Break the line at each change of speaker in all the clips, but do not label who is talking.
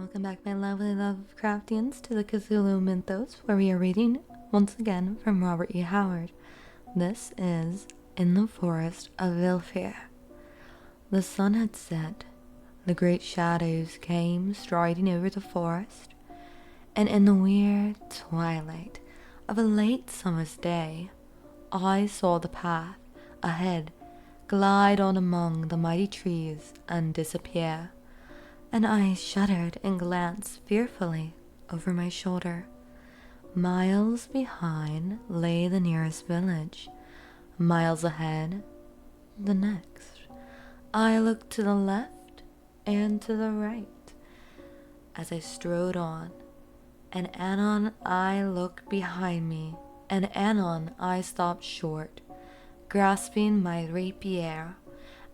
Welcome back, my lovely Lovecraftians, to the Cthulhu Mythos, where we are reading once again from Robert E.Howard. This is In the Forest of Villefère. The sun had set, the great shadows came striding over the forest, and in the weird twilight of a late summer's day, I saw the path ahead glide on among the mighty trees and disappear, and I shuddered and glanced fearfully over my shoulder. Miles behind lay the nearest village, miles ahead the next. I looked to the left and to the right as I strode on, and anon I looked behind me, and anon I stopped short, grasping my rapier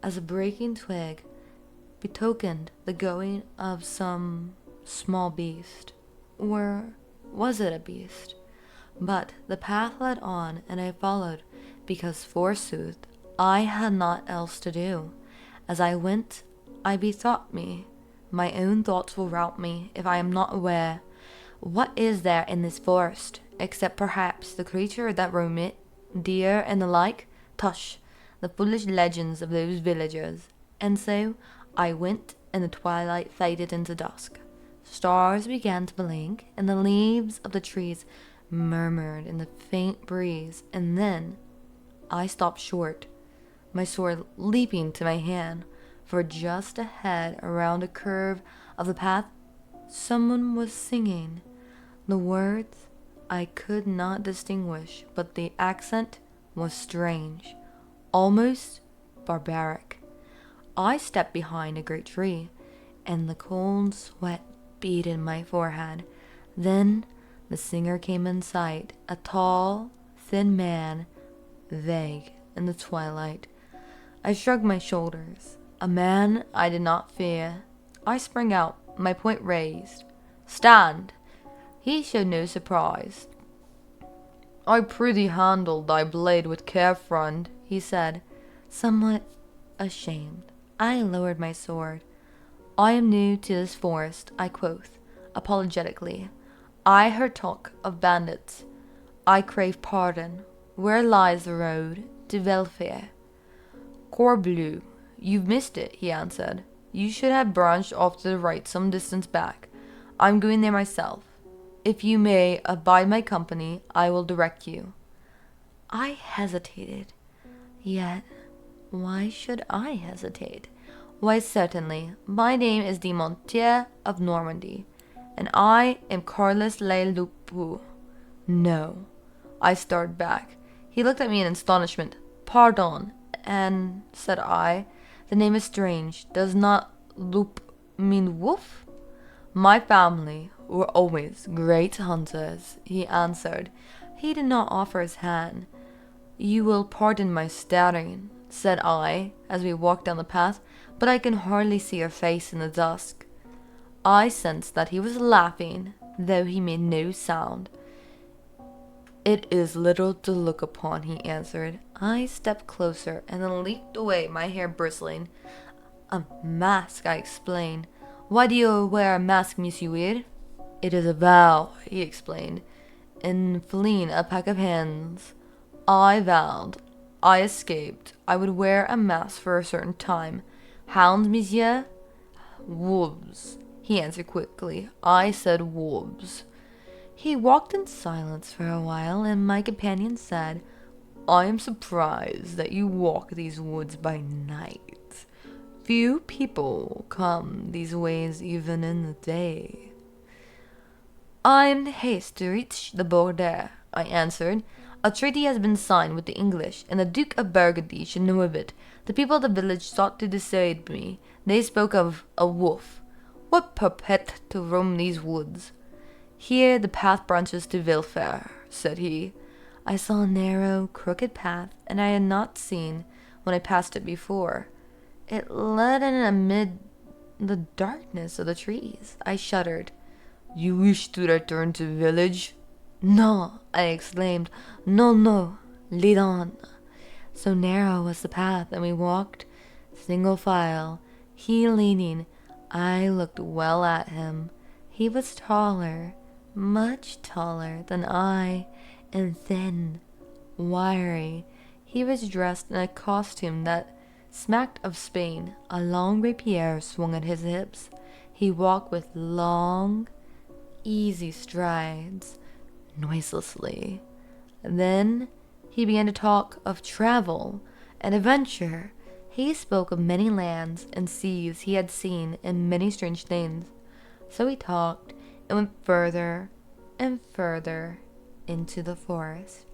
as a breaking twig betokened the going of some small beast. Or was it a beast? But the path led on, and I followed, because forsooth I had naught else to do. As I went, I bethought me, my own thoughts will rout me if I am not aware. What is there in this forest, except perhaps the creature that roam it, deer and the like? Tush, the foolish legends of those villagers. And so I went, and the twilight faded into dusk. Stars began to blink, and the leaves of the trees murmured in the faint breeze, and then I stopped short, my sword leaping to my hand, for just ahead, around a curve of the path, someone was singing. The words I could not distinguish, but the accent was strange, almost barbaric. I stepped behind a great tree, and the cold sweat beat in my forehead. Then the singer came in sight, a tall, thin man, vague in the twilight. I shrugged my shoulders. A man I did not fear. I sprang out, my point raised. "Stand!" He showed no surprise. "I prithee handle thy blade with care, friend," he said, somewhat ashamed. I lowered my sword. "I am new to this forest," I quoth, apologetically. "I heard talk of bandits. I crave pardon. Where lies the road to Villefère?" "Corbleu, you've missed it," he answered. "You should have branched off to the right some distance back. I'm going there myself. If you may abide my company, I will direct you." I hesitated. Yet, why should I hesitate? Why, certainly, my name is de Montier of Normandy, and I am Carlos Le Loup. No. I started back. He looked at me in astonishment. "Pardon," and said I, "the name is strange. Does not loup mean wolf?" "My family were always great hunters," he answered. He did not offer his hand. "You will pardon my staring," said I, as we walked down the path, "but I can hardly see your face in the dusk." I sensed that he was laughing, though he made no sound. "It is little to look upon," he answered. I stepped closer, and then leaped away, my hair bristling. "A mask," I explained. "Why do you wear a mask, monsieur?" "It is a vow," he explained. "In fleeing a pack of hens, I vowed, I escaped, I would wear a mask for a certain time." "Hounds, monsieur?" "Wolves," he answered quickly. I said wolves. He walked in silence for a while, and my companion said, "I am surprised that you walk these woods by night. Few people come these ways even in the day." "I am in haste to reach the border," I answered. "A treaty has been signed with the English, and the Duke of Burgundy should know of it. The people of the village sought to dissuade me. They spoke of a wolf. What perpet to roam these woods?" "Here the path branches to Villefère," said he. I saw a narrow, crooked path, and I had not seen when I passed it before. It led in amid the darkness of the trees. I shuddered. "You wish to return to village?" "No," I exclaimed. "No, no. Lead on." So narrow was the path, and we walked single file, he leaning. I looked well at him. He was taller, much taller than I, and thin, wiry. He was dressed in a costume that smacked of Spain. A long rapier swung at his hips. He walked with long, easy strides, noiselessly. Then he began to talk of travel and adventure. He spoke of many lands and seas he had seen and many strange things. So he talked and went further and further into the forest.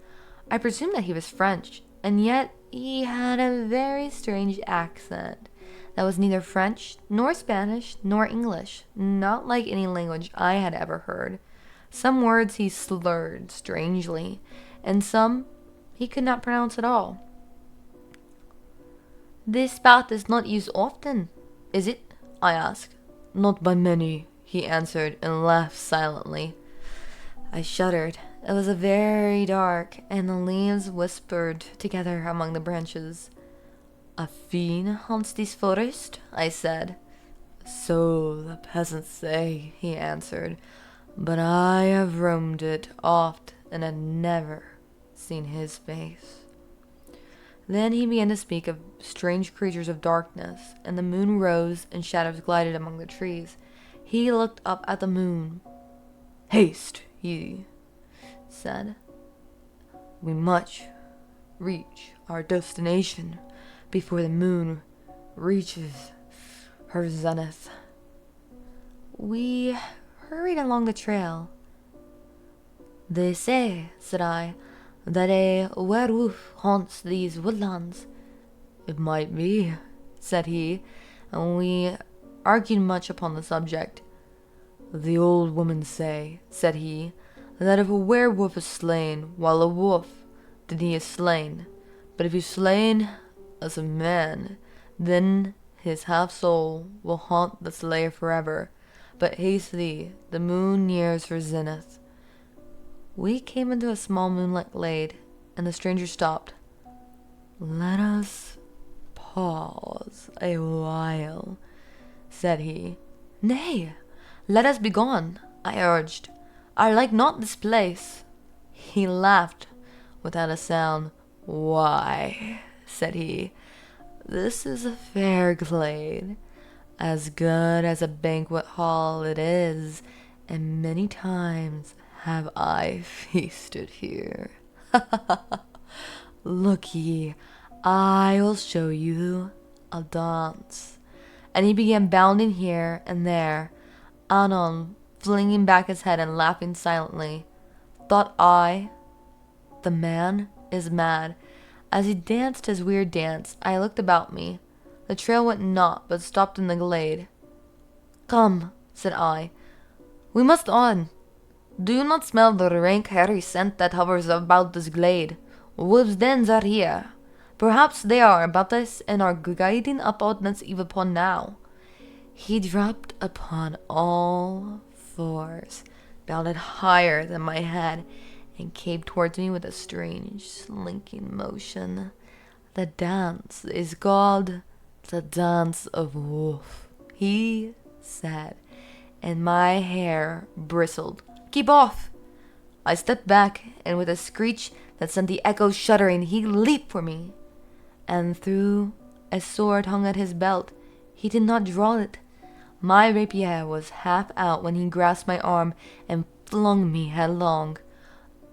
I presumed that he was French, and yet he had a very strange accent that was neither French nor Spanish nor English, not like any language I had ever heard. Some words he slurred strangely, and some he could not pronounce at all. "This path is not used often, is it?" I asked. "Not by many," he answered, and laughed silently. I shuddered. It was very dark, and the leaves whispered together among the branches. "A fiend haunts this forest?" I said. "So the peasants say," he answered, "but I have roamed it oft and had never seen his face." Then he began to speak of strange creatures of darkness, and the moon rose and shadows glided among the trees. He looked up at the moon. "Haste," he said. "We must reach our destination before the moon reaches her zenith." We hurried along the trail. "They say," said I, "that a werewolf haunts these woodlands." "It might be," said he, and we argued much upon the subject. "The old women say," said he, "that if a werewolf is slain while a wolf, then he is slain. But if he is slain as a man, then his half-soul will haunt the slayer forever. But haste thee, the moon nears her zenith." We came into a small moonlit glade, and the stranger stopped. "Let us pause a while," said he. "Nay, let us be gone," I urged. "I like not this place." He laughed without a sound. "Why," said he, "this is a fair glade, as good as a banquet hall it is, and many times have I feasted here. Look ye, I will show you a dance." And he began bounding here and there, anon flinging back his head and laughing silently. Thought I, the man is mad. As he danced his weird dance, I looked about me. The trail went not, but stopped in the glade. "Come," said I, "we must on. Do you not smell the rank, hairy scent that hovers about this glade? Wolves' dens are here. Perhaps they are about us and are guiding up on us even upon now." He dropped upon all fours, bounded higher than my head, and came towards me with a strange, slinking motion. "The dance is called the Dance of Wolf," he said, and my hair bristled. "Keep off!" I stepped back, and with a screech that sent the echoes shuddering, he leaped for me, and threw a sword hung at his belt. He did not draw it. My rapier was half out when he grasped my arm and flung me headlong.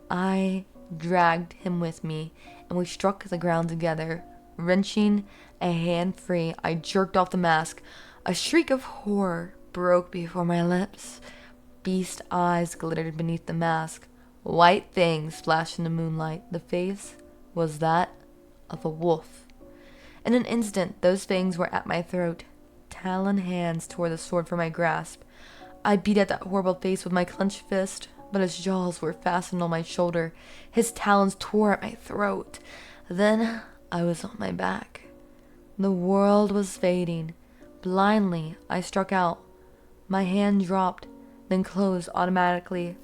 I dragged him with me, and we struck the ground together. Wrenching a hand free, I jerked off the mask. A shriek of horror broke before my lips. Beast eyes glittered beneath the mask. White fangs flashed in the moonlight. The face was that of a wolf. In an instant, those fangs were at my throat. Taloned hands tore the sword from my grasp. I beat at that horrible face with my clenched fist, but his jaws were fastened on my shoulder. His talons tore at my throat. Then I was on my back. The world was fading. Blindly, I struck out. My hand dropped, then closed automatically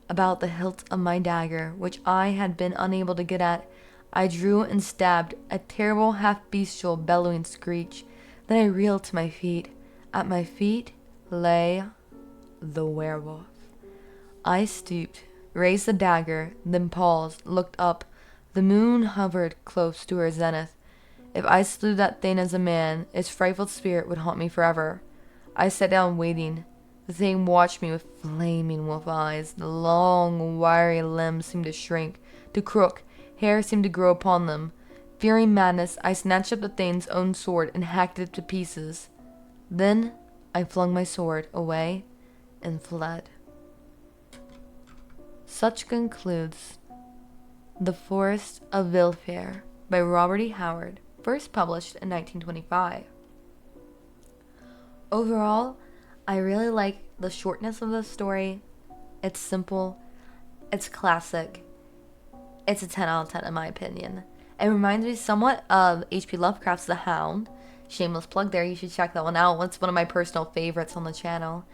about the hilt of my dagger, which I had been unable to get at. I drew and stabbed, a terrible half-bestial bellowing screech. Then I reeled to my feet. At my feet lay the werewolf. I stooped, raised the dagger, then paused, looked up. The moon hovered close to her zenith. If I slew that thing as a man, its frightful spirit would haunt me forever. I sat down waiting. The thing watched me with flaming wolf eyes. The long, wiry limbs seemed to shrink, to crook. Hair seemed to grow upon them. Fearing madness, I snatched up the thing's own sword and hacked it to pieces. Then I flung my sword away and fled. Such concludes The Forest of Villefère by Robert E. Howard, first published in 1925. Overall, I really like the shortness of the story. It's simple, it's classic, it's a 10 out of 10 in my opinion. It reminds me somewhat of H.P. Lovecraft's The Hound. Shameless plug there, you should check that one out. It's one of my personal favorites on the channel.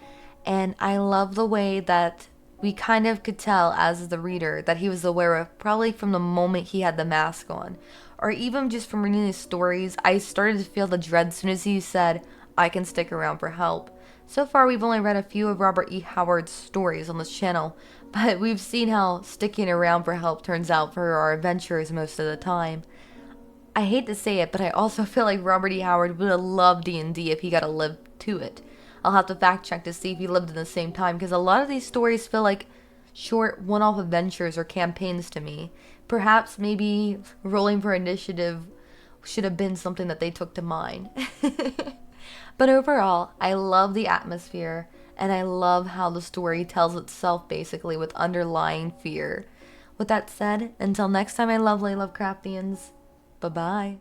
And I love the way that we kind of could tell as the reader that he was the werewolf probably from the moment he had the mask on. Or even just from reading his stories, I started to feel the dread as soon as he said, I can stick around for help. So far, we've only read a few of Robert E. Howard's stories on this channel, but we've seen how sticking around for help turns out for our adventures most of the time. I hate to say it, but I also feel like Robert E. Howard would have loved D&D if he got to live to it. I'll have to fact check to see if he lived in the same time, because a lot of these stories feel like short one-off adventures or campaigns to me. Perhaps maybe rolling for initiative should have been something that they took to mind. But overall, I love the atmosphere, and I love how the story tells itself basically with underlying fear. With that said, until next time, my lovely Lovecraftians, bye-bye.